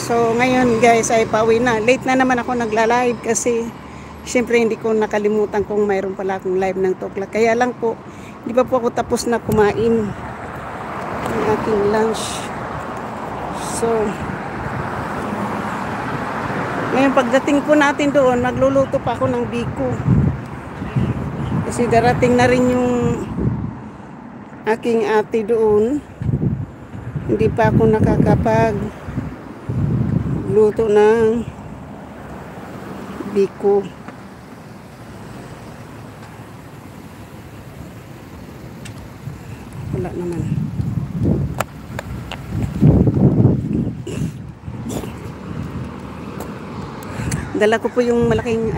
So ngayon guys ay pauwi na. Late na naman ako nagla-live kasi syempre hindi ko nakalimutan kung mayroon pala akong live ng 2 o'clock. Kaya lang po, di pa po ako tapos na kumain ng aking lunch. So ngayon pagdating po natin doon, magluluto pa ako ng biko. Kasi darating na rin yung aking ate doon. Hindi pa ako nakakapag luto ng biko. Wala naman. Dala ko po yung malaking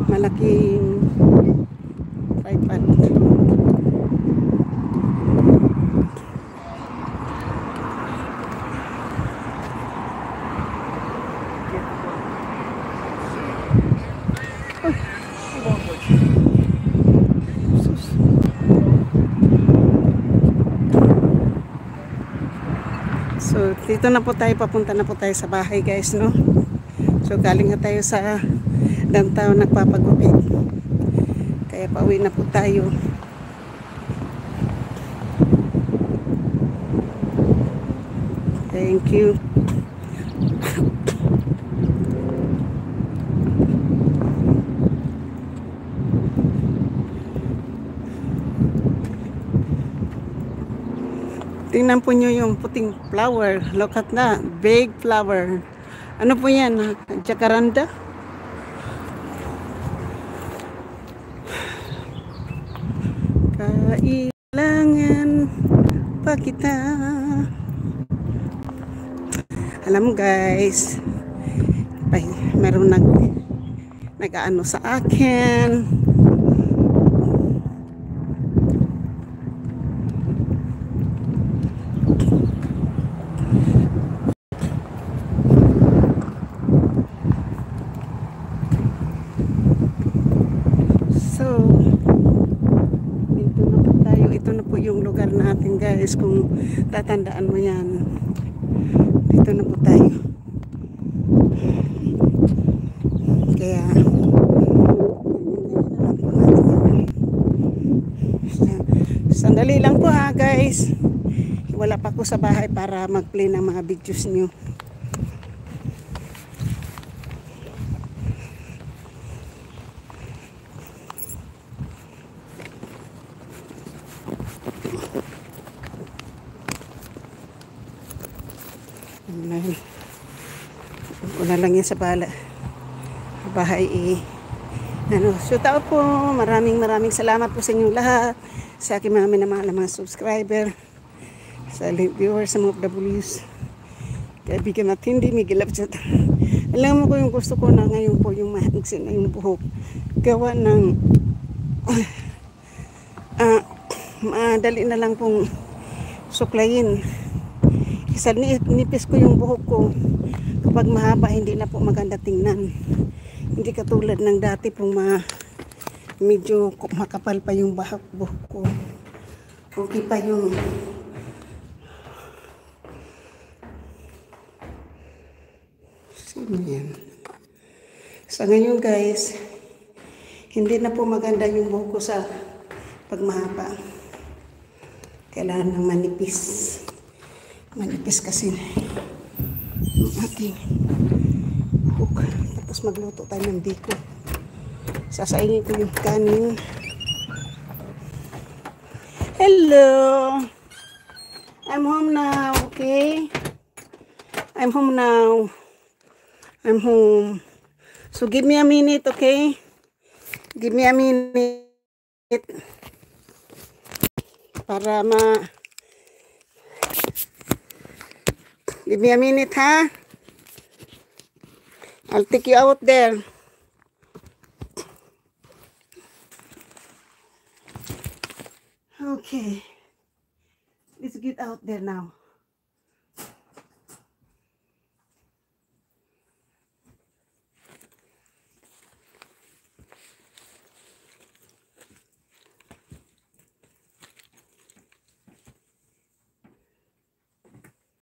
malaking tripod. So, dito na po tayo, papunta na po tayo sa bahay guys, no? So, galing na tayo sa downtown nagpapagupit. Kaya pauwi na po tayo. Thank you. Tingnan po nyo yung puting flower. Look at that. Big flower. Ano po yan? Jacaranda? Kailangan pa kita. Alam mo guys, meron nag-ano sa akin. Yung lugar natin guys, kung tatandaan mo yan, dito na po tayo. Kaya sandali lang po ha guys, wala pa ako sa bahay para mag-play ng mga videos nyo. Wala lang yan sa bahay shout out po, maraming salamat po sa inyong lahat, sa aking mga minamahal na mga subscriber, sa viewers, sa mga OFWs, kaibigan at hindi Miguel Abjad. Alam mo ko yung gusto ko na ngayon po yung mahaigsin na yung buhok, gawa ng madali na lang pong suklayin. Isa nipis ko yung buhok ko. Kapag mahaba, hindi na po maganda tingnan. Hindi katulad ng dati pong medyo makapal pa yung buhok ko. Okay pa yung sino yan? Sa ngayon guys, hindi na po maganda yung buhok ko sa pagmahaba. Kailangan ng manipis. Manipis kasi yung aking buhok. Tapos magluto tayo ng biko. Sasaingin ko yung kanin. Hello! I'm home now, okay? I'm home now. I'm home. So give me a minute, okay? Give me a minute. Para give me a minute, ha? I'll take you out there. Okay. Let's get out there now.